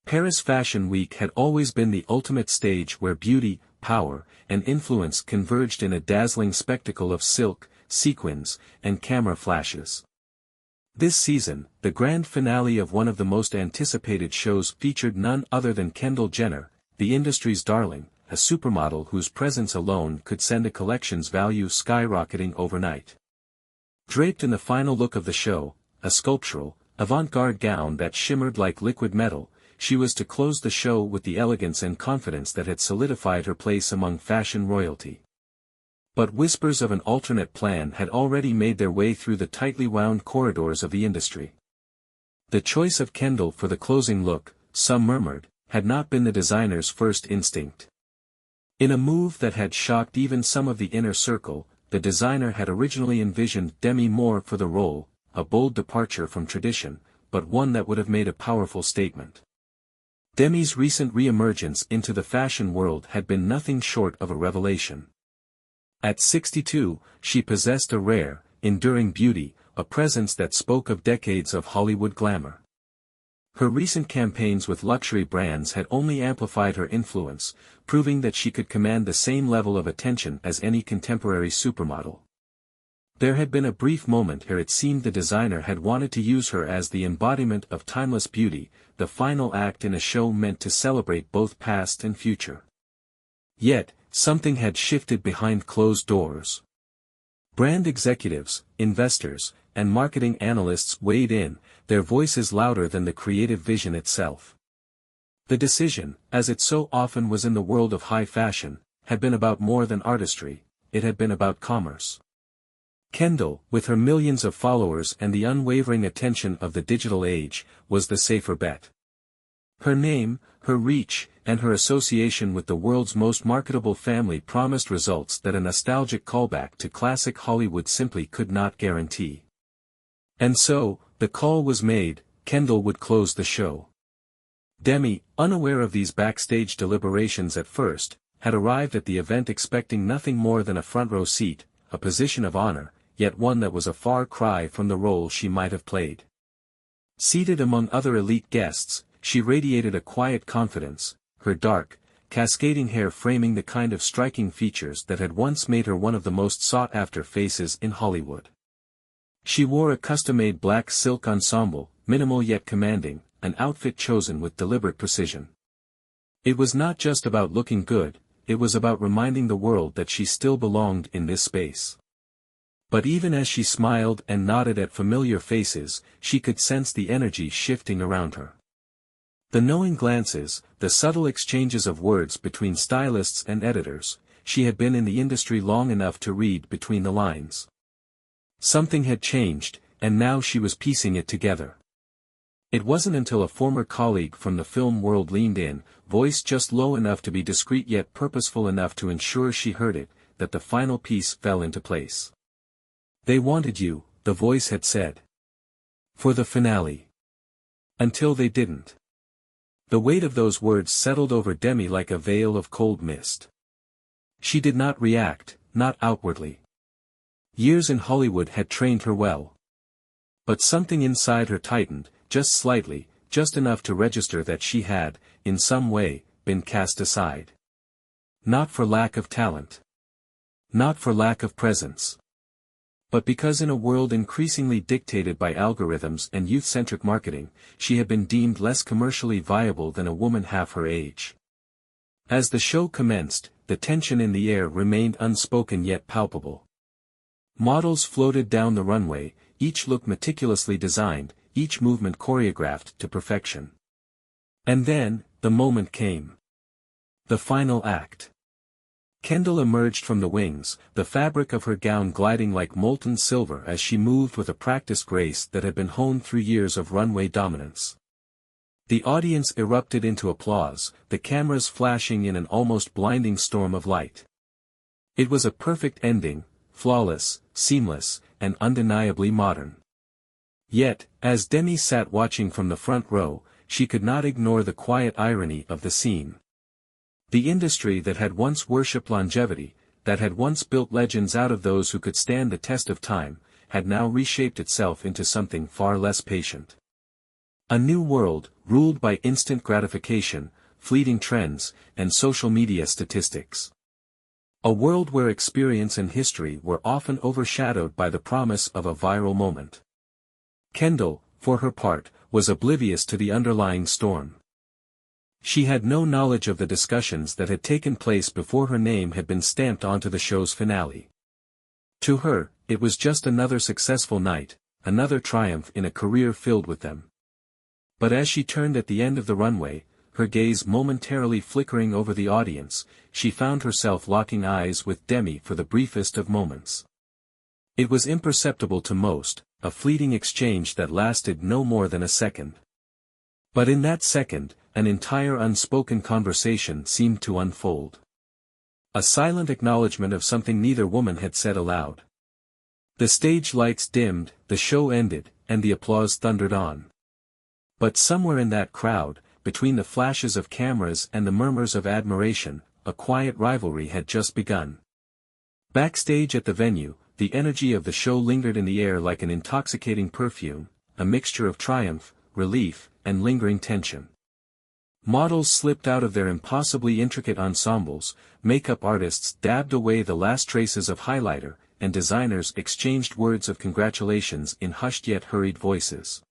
Paris Fashion Week had always been the ultimate stage where beauty, power, and influence converged in a dazzling spectacle of silk, sequins, and camera flashes. This season, the grand finale of one of the most anticipated shows featured none other than Kendall Jenner, the industry's darling, a supermodel whose presence alone could send a collection's value skyrocketing overnight. Draped in the final look of the show, a sculptural, avant-garde gown that shimmered like liquid metal, she was to close the show with the elegance and confidence that had solidified her place among fashion royalty. But whispers of an alternate plan had already made their way through the tightly wound corridors of the industry. The choice of Kendall for the closing look, some murmured, had not been the designer's first instinct. In a move that had shocked even some of the inner circle, the designer had originally envisioned Demi more for the role, a bold departure from tradition, but one that would have made a powerful statement. Demi's recent re-emergence into the fashion world had been nothing short of a revelation. At 62, she possessed a rare, enduring beauty, a presence that spoke of decades of Hollywood glamour. Her recent campaigns with luxury brands had only amplified her influence, proving that she could command the same level of attention as any contemporary supermodel. There had been a brief moment where it seemed the designer had wanted to use her as the embodiment of timeless beauty, the final act in a show meant to celebrate both past and future. Yet, something had shifted behind closed doors. Brand executives, investors, and marketing analysts weighed in, their voices louder than the creative vision itself. The decision, as it so often was in the world of high fashion, had been about more than artistry, it had been about commerce. Kendall, with her millions of followers and the unwavering attention of the digital age, was the safer bet. Her name, her reach, and her association with the world's most marketable family promised results that a nostalgic callback to classic Hollywood simply could not guarantee. And so, the call was made, Kendall would close the show. Demi, unaware of these backstage deliberations at first, had arrived at the event expecting nothing more than a front-row seat, a position of honor, yet one that was a far cry from the role she might have played. Seated among other elite guests, she radiated a quiet confidence, her dark, cascading hair framing the kind of striking features that had once made her one of the most sought-after faces in Hollywood. She wore a custom-made black silk ensemble, minimal yet commanding, an outfit chosen with deliberate precision. It was not just about looking good, it was about reminding the world that she still belonged in this space. But even as she smiled and nodded at familiar faces, she could sense the energy shifting around her. The knowing glances, the subtle exchanges of words between stylists and editors, she had been in the industry long enough to read between the lines. Something had changed, and now she was piecing it together. It wasn't until a former colleague from the film world leaned in, voice just low enough to be discreet yet purposeful enough to ensure she heard it, that the final piece fell into place. "They wanted you," the voice had said. "For the finale. Until they didn't." The weight of those words settled over Demi like a veil of cold mist. She did not react, not outwardly. Years in Hollywood had trained her well. But something inside her tightened, just slightly, just enough to register that she had, in some way, been cast aside. Not for lack of talent. Not for lack of presence. But because in a world increasingly dictated by algorithms and youth-centric marketing, she had been deemed less commercially viable than a woman half her age. As the show commenced, the tension in the air remained unspoken yet palpable. Models floated down the runway, each look meticulously designed, each movement choreographed to perfection. And then, the moment came. The final act. Kendall emerged from the wings, the fabric of her gown gliding like molten silver as she moved with a practiced grace that had been honed through years of runway dominance. The audience erupted into applause, the cameras flashing in an almost blinding storm of light. It was a perfect ending, flawless, seamless, and undeniably modern. Yet, as Demi sat watching from the front row, she could not ignore the quiet irony of the scene. The industry that had once worshipped longevity, that had once built legends out of those who could stand the test of time, had now reshaped itself into something far less patient. A new world, ruled by instant gratification, fleeting trends, and social media statistics. A world where experience and history were often overshadowed by the promise of a viral moment. Kendall, for her part, was oblivious to the underlying storm. She had no knowledge of the discussions that had taken place before her name had been stamped onto the show's finale. To her, it was just another successful night, another triumph in a career filled with them. But as she turned at the end of the runway, her gaze momentarily flickering over the audience, she found herself locking eyes with Demi for the briefest of moments. It was imperceptible to most, a fleeting exchange that lasted no more than a second. But in that second, an entire unspoken conversation seemed to unfold. A silent acknowledgement of something neither woman had said aloud. The stage lights dimmed, the show ended, and the applause thundered on. But somewhere in that crowd, between the flashes of cameras and the murmurs of admiration, a quiet rivalry had just begun. Backstage at the venue, the energy of the show lingered in the air like an intoxicating perfume, a mixture of triumph, relief, and lingering tension. Models slipped out of their impossibly intricate ensembles, makeup artists dabbed away the last traces of highlighter, and designers exchanged words of congratulations in hushed yet hurried voices.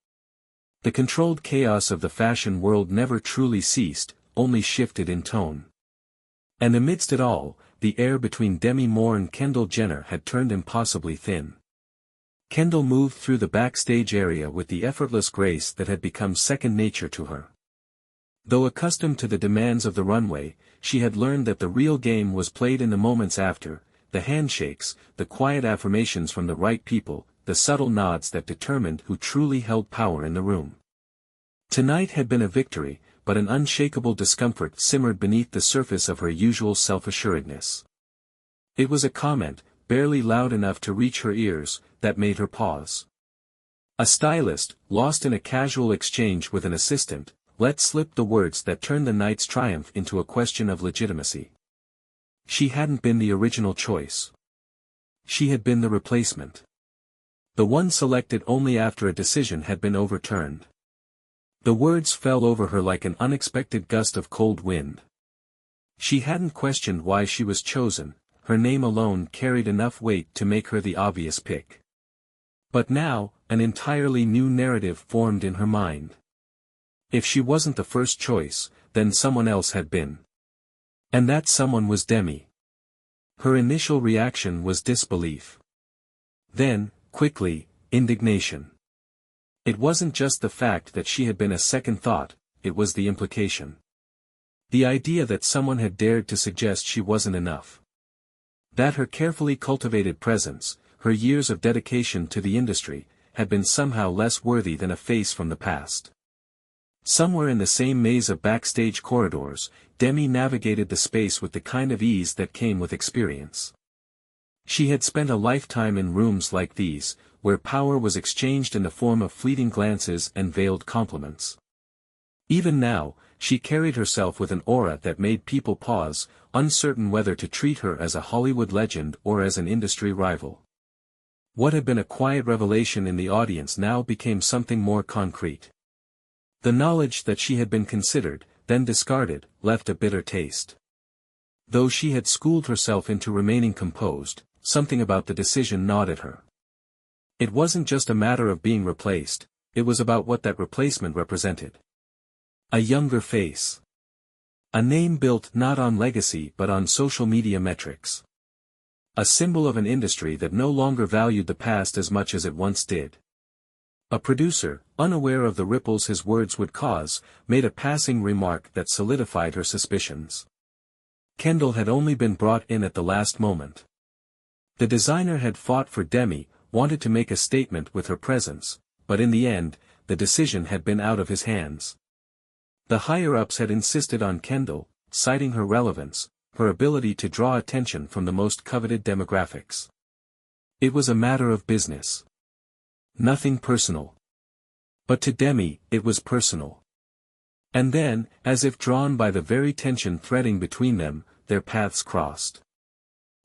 The controlled chaos of the fashion world never truly ceased, only shifted in tone. And amidst it all, the air between Demi Moore and Kendall Jenner had turned impossibly thin. Kendall moved through the backstage area with the effortless grace that had become second nature to her. Though accustomed to the demands of the runway, she had learned that the real game was played in the moments after, the handshakes, the quiet affirmations from the right people, the subtle nods that determined who truly held power in the room. Tonight had been a victory, but an unshakable discomfort simmered beneath the surface of her usual self-assuredness. It was a comment, barely loud enough to reach her ears, that made her pause. A stylist, lost in a casual exchange with an assistant, let slip the words that turned the night's triumph into a question of legitimacy. She hadn't been the original choice. She had been the replacement. The one selected only after a decision had been overturned. The words fell over her like an unexpected gust of cold wind. She hadn't questioned why she was chosen, her name alone carried enough weight to make her the obvious pick. But now, an entirely new narrative formed in her mind. If she wasn't the first choice, then someone else had been. And that someone was Demi. Her initial reaction was disbelief. Then, quickly, indignation. It wasn't just the fact that she had been a second thought, it was the implication. The idea that someone had dared to suggest she wasn't enough. That her carefully cultivated presence, her years of dedication to the industry, had been somehow less worthy than a face from the past. Somewhere in the same maze of backstage corridors, Demi navigated the space with the kind of ease that came with experience. She had spent a lifetime in rooms like these, where power was exchanged in the form of fleeting glances and veiled compliments. Even now, she carried herself with an aura that made people pause, uncertain whether to treat her as a Hollywood legend or as an industry rival. What had been a quiet revelation in the audience now became something more concrete. The knowledge that she had been considered, then discarded, left a bitter taste. Though she had schooled herself into remaining composed, something about the decision gnawed at her. It wasn't just a matter of being replaced, it was about what that replacement represented. A younger face. A name built not on legacy but on social media metrics. A symbol of an industry that no longer valued the past as much as it once did. A producer, unaware of the ripples his words would cause, made a passing remark that solidified her suspicions. Kendall had only been brought in at the last moment. The designer had fought for Demi, wanted to make a statement with her presence, but in the end, the decision had been out of his hands. The higher-ups had insisted on Kendall, citing her relevance, her ability to draw attention from the most coveted demographics. It was a matter of business. Nothing personal. But to Demi, it was personal. And then, as if drawn by the very tension threading between them, their paths crossed.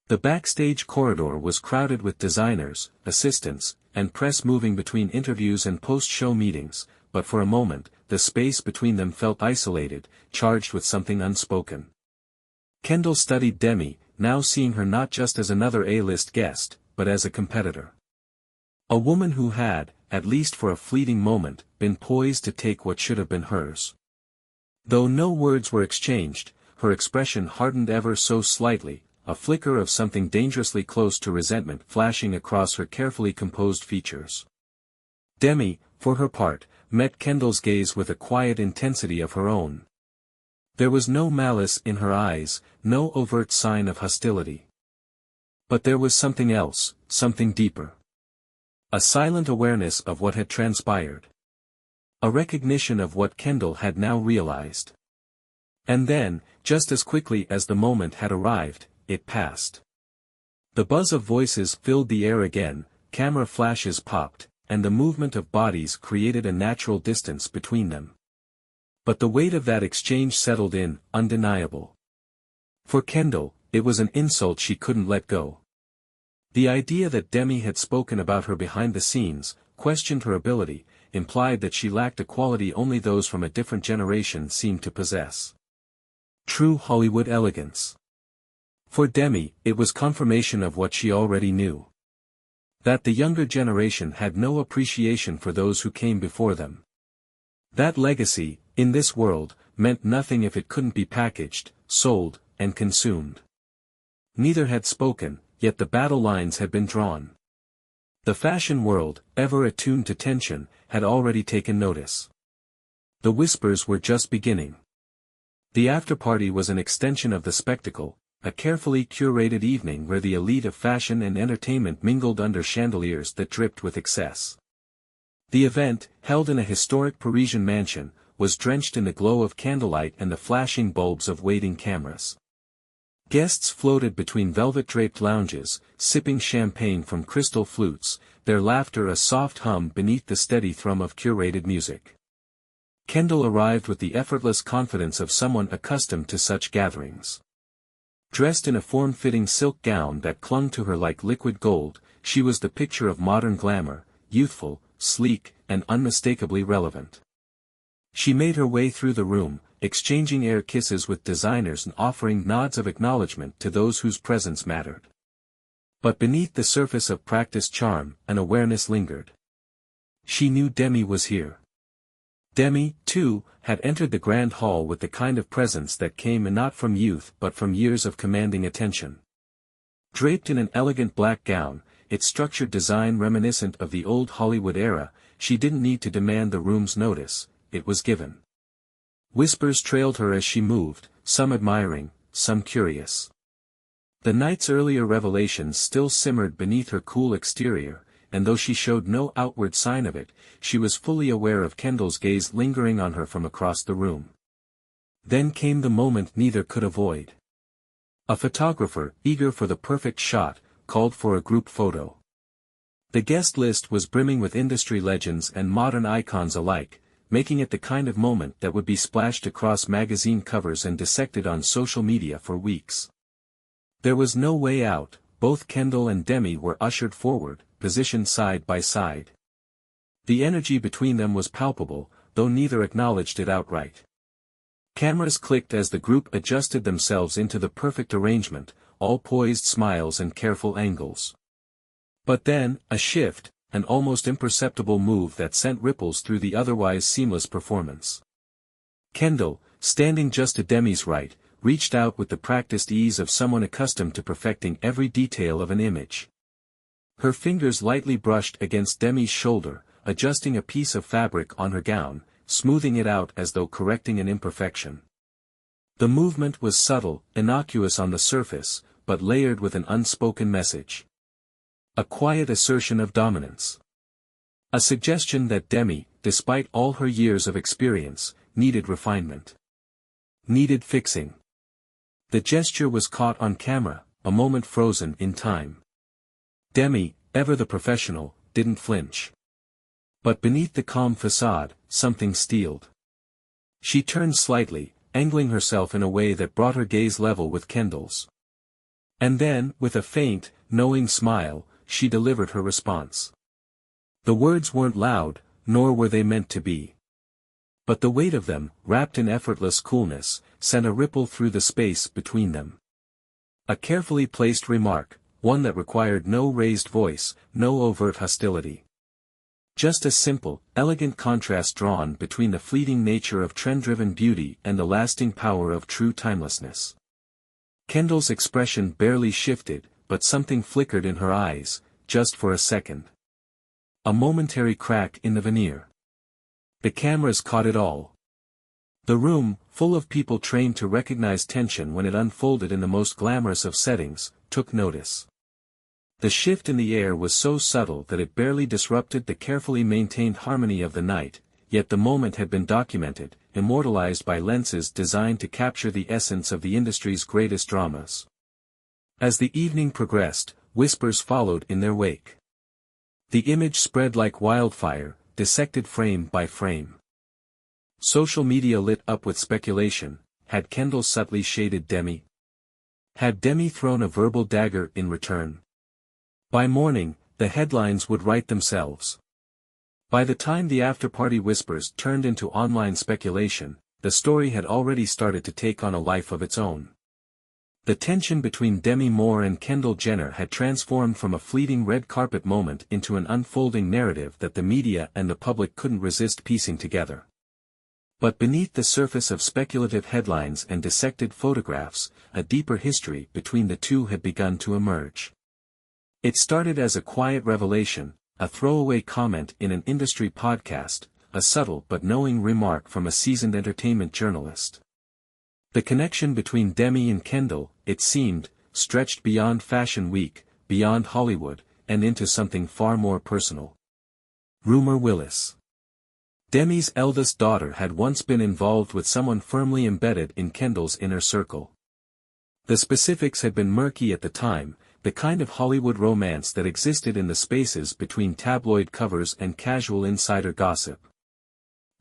The backstage corridor was crowded with designers, assistants, and press moving between interviews and post-show meetings, but for a moment, the space between them felt isolated, charged with something unspoken. Kendall studied Demi, now seeing her not just as another A-list guest, but as a competitor. A woman who had, at least for a fleeting moment, been poised to take what should have been hers. Though no words were exchanged, her expression hardened ever so slightly, a flicker of something dangerously close to resentment flashing across her carefully composed features. Demi, for her part, met Kendall's gaze with a quiet intensity of her own. There was no malice in her eyes, no overt sign of hostility. But there was something else, something deeper. A silent awareness of what had transpired. A recognition of what Kendall had now realized. And then, just as quickly as the moment had arrived, it passed. The buzz of voices filled the air again, camera flashes popped, and the movement of bodies created a natural distance between them. But the weight of that exchange settled in, undeniable. For Kendall, it was an insult she couldn't let go. The idea that Demi had spoken about her behind the scenes, questioned her ability, implied that she lacked a quality only those from a different generation seemed to possess. True Hollywood elegance. For Demi, it was confirmation of what she already knew. That the younger generation had no appreciation for those who came before them. That legacy, in this world, meant nothing if it couldn't be packaged, sold, and consumed. Neither had spoken, yet the battle lines had been drawn. The fashion world, ever attuned to tension, had already taken notice. The whispers were just beginning. The after-party was an extension of the spectacle, a carefully curated evening where the elite of fashion and entertainment mingled under chandeliers that dripped with excess. The event, held in a historic Parisian mansion, was drenched in the glow of candlelight and the flashing bulbs of waiting cameras. Guests floated between velvet-draped lounges, sipping champagne from crystal flutes, their laughter a soft hum beneath the steady thrum of curated music. Kendall arrived with the effortless confidence of someone accustomed to such gatherings. Dressed in a form-fitting silk gown that clung to her like liquid gold, she was the picture of modern glamour, youthful, sleek, and unmistakably relevant. She made her way through the room, exchanging air kisses with designers and offering nods of acknowledgement to those whose presence mattered. But beneath the surface of practiced charm, an awareness lingered. She knew Demi was here. Demi, too, had entered the grand hall with the kind of presence that came not from youth but from years of commanding attention. Draped in an elegant black gown, its structured design reminiscent of the old Hollywood era, she didn't need to demand the room's notice, it was given. Whispers trailed her as she moved, some admiring, some curious. The night's earlier revelations still simmered beneath her cool exterior, and though she showed no outward sign of it, she was fully aware of Kendall's gaze lingering on her from across the room. Then came the moment neither could avoid. A photographer, eager for the perfect shot, called for a group photo. The guest list was brimming with industry legends and modern icons alike, making it the kind of moment that would be splashed across magazine covers and dissected on social media for weeks. There was no way out, both Kendall and Demi were ushered forward, positioned side by side. The energy between them was palpable, though neither acknowledged it outright. Cameras clicked as the group adjusted themselves into the perfect arrangement, all poised smiles and careful angles. But then, a shift, an almost imperceptible move that sent ripples through the otherwise seamless performance. Kendall, standing just to Demi's right, reached out with the practiced ease of someone accustomed to perfecting every detail of an image. Her fingers lightly brushed against Demi's shoulder, adjusting a piece of fabric on her gown, smoothing it out as though correcting an imperfection. The movement was subtle, innocuous on the surface, but layered with an unspoken message. A quiet assertion of dominance. A suggestion that Demi, despite all her years of experience, needed refinement. Needed fixing. The gesture was caught on camera, a moment frozen in time. Demi, ever the professional, didn't flinch. But beneath the calm facade, something steeled. She turned slightly, angling herself in a way that brought her gaze level with Kendall's. And then, with a faint, knowing smile, she delivered her response. The words weren't loud, nor were they meant to be. But the weight of them, wrapped in effortless coolness, sent a ripple through the space between them. A carefully placed remark, one that required no raised voice, no overt hostility. Just a simple, elegant contrast drawn between the fleeting nature of trend-driven beauty and the lasting power of true timelessness. Kendall's expression barely shifted, but something flickered in her eyes, just for a second. A momentary crack in the veneer. The cameras caught it all. The room, full of people trained to recognize tension when it unfolded in the most glamorous of settings, took notice. The shift in the air was so subtle that it barely disrupted the carefully maintained harmony of the night, yet the moment had been documented, immortalized by lenses designed to capture the essence of the industry's greatest dramas. As the evening progressed, whispers followed in their wake. The image spread like wildfire, dissected frame by frame. Social media lit up with speculation. Had Kendall subtly shaded Demi? Had Demi thrown a verbal dagger in return? By morning, the headlines would write themselves. By the time the after-party whispers turned into online speculation, the story had already started to take on a life of its own. The tension between Demi Moore and Kendall Jenner had transformed from a fleeting red carpet moment into an unfolding narrative that the media and the public couldn't resist piecing together. But beneath the surface of speculative headlines and dissected photographs, a deeper history between the two had begun to emerge. It started as a quiet revelation, a throwaway comment in an industry podcast, a subtle but knowing remark from a seasoned entertainment journalist. The connection between Demi and Kendall, it seemed, stretched beyond Fashion Week, beyond Hollywood, and into something far more personal. Rumor Willis. Demi's eldest daughter had once been involved with someone firmly embedded in Kendall's inner circle. The specifics had been murky at the time, the kind of Hollywood romance that existed in the spaces between tabloid covers and casual insider gossip.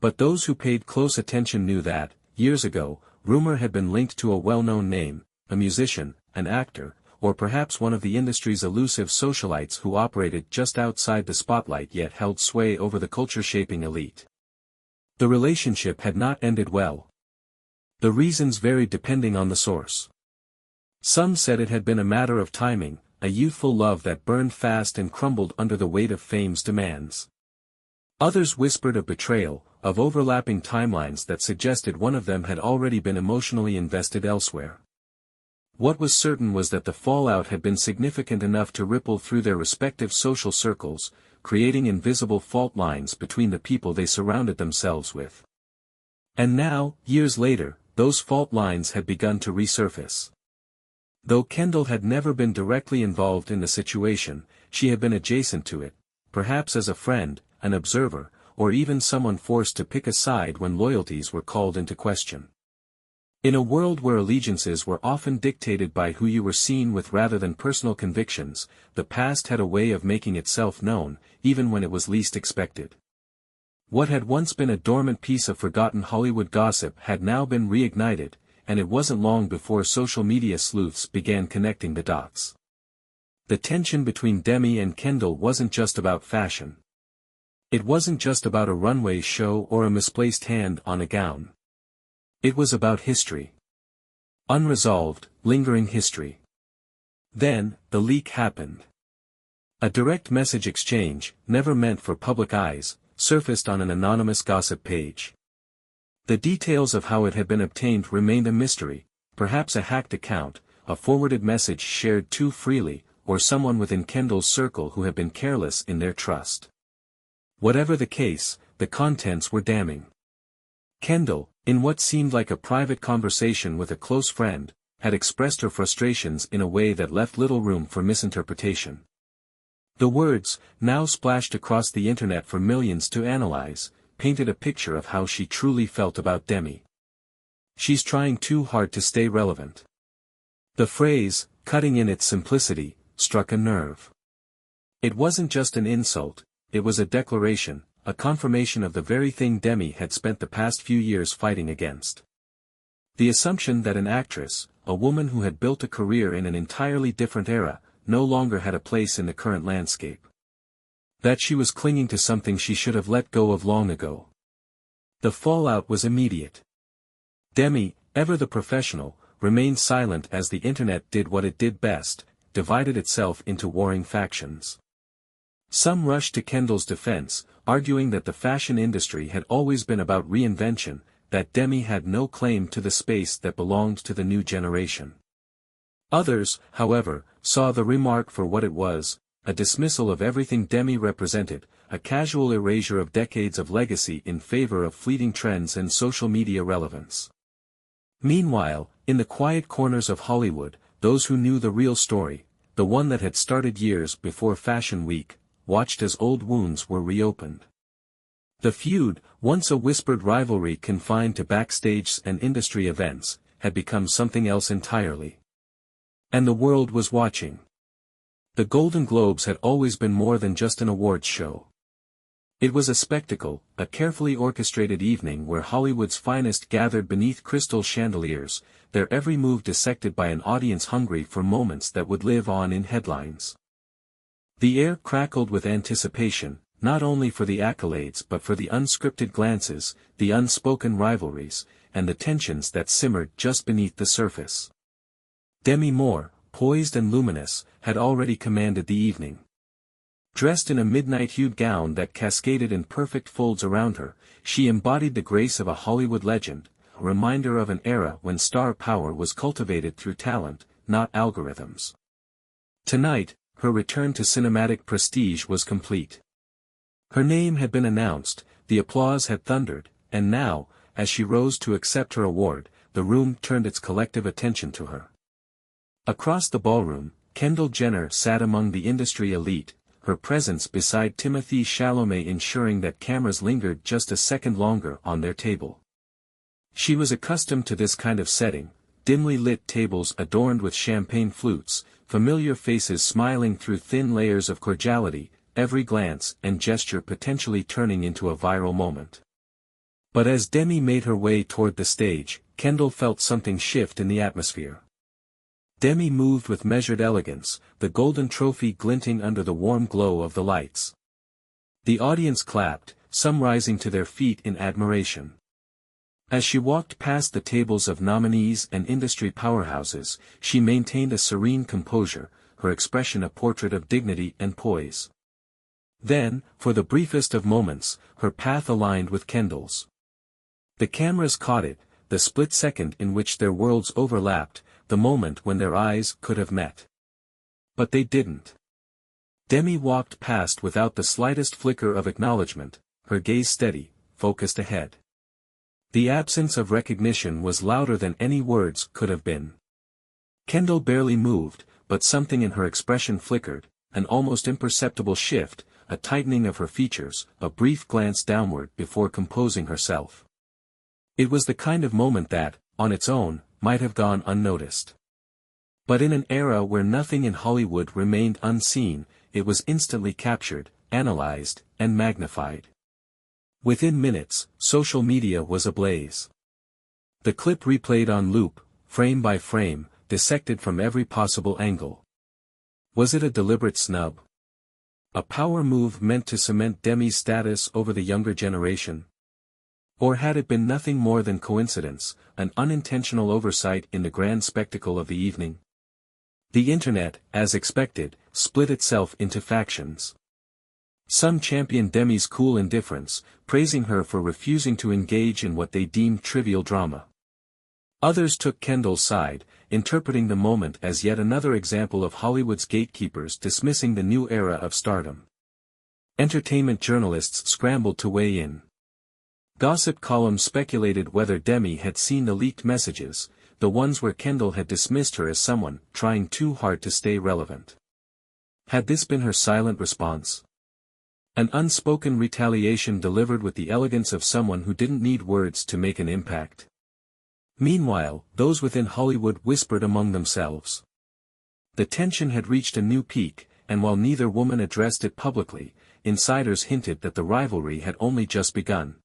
But those who paid close attention knew that, years ago, rumor had been linked to a well-known name, a musician, an actor, or perhaps one of the industry's elusive socialites who operated just outside the spotlight yet held sway over the culture-shaping elite. The relationship had not ended well. The reasons varied depending on the source. Some said it had been a matter of timing, a youthful love that burned fast and crumbled under the weight of fame's demands. Others whispered of betrayal, of overlapping timelines that suggested one of them had already been emotionally invested elsewhere. What was certain was that the fallout had been significant enough to ripple through their respective social circles, creating invisible fault lines between the people they surrounded themselves with. And now, years later, those fault lines had begun to resurface. Though Kendall had never been directly involved in the situation, she had been adjacent to it, perhaps as a friend, an observer, or even someone forced to pick a side when loyalties were called into question. In a world where allegiances were often dictated by who you were seen with rather than personal convictions, the past had a way of making itself known, even when it was least expected. What had once been a dormant piece of forgotten Hollywood gossip had now been reignited, and it wasn't long before social media sleuths began connecting the dots. The tension between Demi and Kendall wasn't just about fashion. It wasn't just about a runway show or a misplaced hand on a gown. It was about history. Unresolved, lingering history. Then, the leak happened. A direct message exchange, never meant for public eyes, surfaced on an anonymous gossip page. The details of how it had been obtained remained a mystery, perhaps a hacked account, a forwarded message shared too freely, or someone within Kendall's circle who had been careless in their trust. Whatever the case, the contents were damning. Kendall, in what seemed like a private conversation with a close friend, had expressed her frustrations in a way that left little room for misinterpretation. The words, now splashed across the internet for millions to analyze, painted a picture of how she truly felt about Demi. "She's trying too hard to stay relevant." The phrase, cutting in its simplicity, struck a nerve. It wasn't just an insult, it was a declaration, a confirmation of the very thing Demi had spent the past few years fighting against. The assumption that an actress, a woman who had built a career in an entirely different era, no longer had a place in the current landscape. That she was clinging to something she should have let go of long ago. The fallout was immediate. Demi, ever the professional, remained silent as the internet did what it did best, divided itself into warring factions. Some rushed to Kendall's defense, arguing that the fashion industry had always been about reinvention, that Demi had no claim to the space that belonged to the new generation. Others, however, saw the remark for what it was, a dismissal of everything Demi represented, a casual erasure of decades of legacy in favor of fleeting trends and social media relevance. Meanwhile, in the quiet corners of Hollywood, those who knew the real story, the one that had started years before Fashion Week, watched as old wounds were reopened. The feud, once a whispered rivalry confined to backstage and industry events, had become something else entirely. And the world was watching. The Golden Globes had always been more than just an awards show. It was a spectacle, a carefully orchestrated evening where Hollywood's finest gathered beneath crystal chandeliers, their every move dissected by an audience hungry for moments that would live on in headlines. The air crackled with anticipation, not only for the accolades but for the unscripted glances, the unspoken rivalries, and the tensions that simmered just beneath the surface. Demi Moore, poised and luminous, had already commanded the evening. Dressed in a midnight-hued gown that cascaded in perfect folds around her, she embodied the grace of a Hollywood legend, a reminder of an era when star power was cultivated through talent, not algorithms. Tonight, her return to cinematic prestige was complete. Her name had been announced, the applause had thundered, and now, as she rose to accept her award, the room turned its collective attention to her. Across the ballroom, Kendall Jenner sat among the industry elite, her presence beside Timothée Chalamet ensuring that cameras lingered just a second longer on their table. She was accustomed to this kind of setting, dimly lit tables adorned with champagne flutes, familiar faces smiling through thin layers of cordiality, every glance and gesture potentially turning into a viral moment. But as Demi made her way toward the stage, Kendall felt something shift in the atmosphere. Demi moved with measured elegance, the golden trophy glinting under the warm glow of the lights. The audience clapped, some rising to their feet in admiration. As she walked past the tables of nominees and industry powerhouses, she maintained a serene composure, her expression a portrait of dignity and poise. Then, for the briefest of moments, her path aligned with Kendall's. The cameras caught it, the split second in which their worlds overlapped, the moment when their eyes could have met. But they didn't. Demi walked past without the slightest flicker of acknowledgement, her gaze steady, focused ahead. The absence of recognition was louder than any words could have been. Kendall barely moved, but something in her expression flickered, an almost imperceptible shift, a tightening of her features, a brief glance downward before composing herself. It was the kind of moment that, on its own, might have gone unnoticed. But in an era where nothing in Hollywood remained unseen, it was instantly captured, analyzed, and magnified. Within minutes, social media was ablaze. The clip replayed on loop, frame by frame, dissected from every possible angle. Was it a deliberate snub? A power move meant to cement Demi's status over the younger generation? Or had it been nothing more than coincidence, an unintentional oversight in the grand spectacle of the evening? The internet, as expected, split itself into factions. Some championed Demi's cool indifference, praising her for refusing to engage in what they deemed trivial drama. Others took Kendall's side, interpreting the moment as yet another example of Hollywood's gatekeepers dismissing the new era of stardom. Entertainment journalists scrambled to weigh in. Gossip columns speculated whether Demi had seen the leaked messages, the ones where Kendall had dismissed her as someone trying too hard to stay relevant. Had this been her silent response? An unspoken retaliation delivered with the elegance of someone who didn't need words to make an impact. Meanwhile, those within Hollywood whispered among themselves. The tension had reached a new peak, and while neither woman addressed it publicly, insiders hinted that the rivalry had only just begun.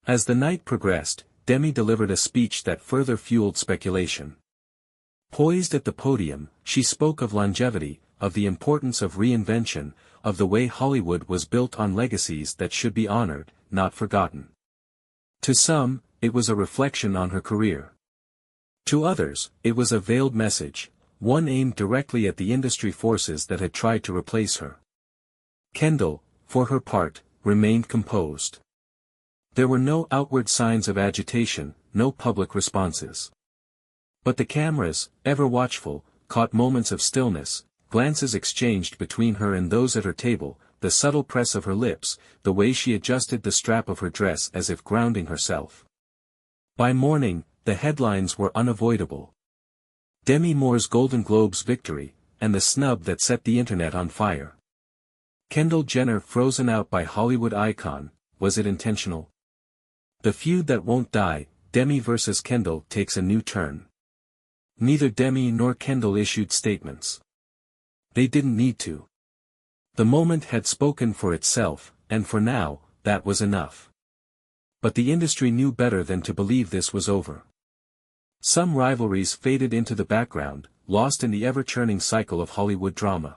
As the night progressed, Demi delivered a speech that further fueled speculation. Poised at the podium, she spoke of longevity, of the importance of reinvention, of the way Hollywood was built on legacies that should be honored, not forgotten. To some, it was a reflection on her career. To others, it was a veiled message, one aimed directly at the industry forces that had tried to replace her. Kendall, for her part, remained composed. There were no outward signs of agitation, no public responses. But the cameras, ever watchful, caught moments of stillness, glances exchanged between her and those at her table, the subtle press of her lips, the way she adjusted the strap of her dress as if grounding herself. By morning, the headlines were unavoidable. Demi Moore's Golden Globes victory, and the snub that set the internet on fire. Kendall Jenner frozen out by Hollywood icon, was it intentional? The feud that won't die, Demi versus Kendall, takes a new turn. Neither Demi nor Kendall issued statements. They didn't need to. The moment had spoken for itself, and for now, that was enough. But the industry knew better than to believe this was over. Some rivalries faded into the background, lost in the ever-churning cycle of Hollywood drama.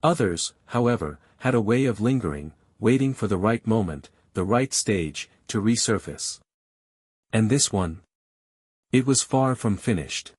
Others, however, had a way of lingering, waiting for the right moment, the right stage, to resurface. And this one? It was far from finished.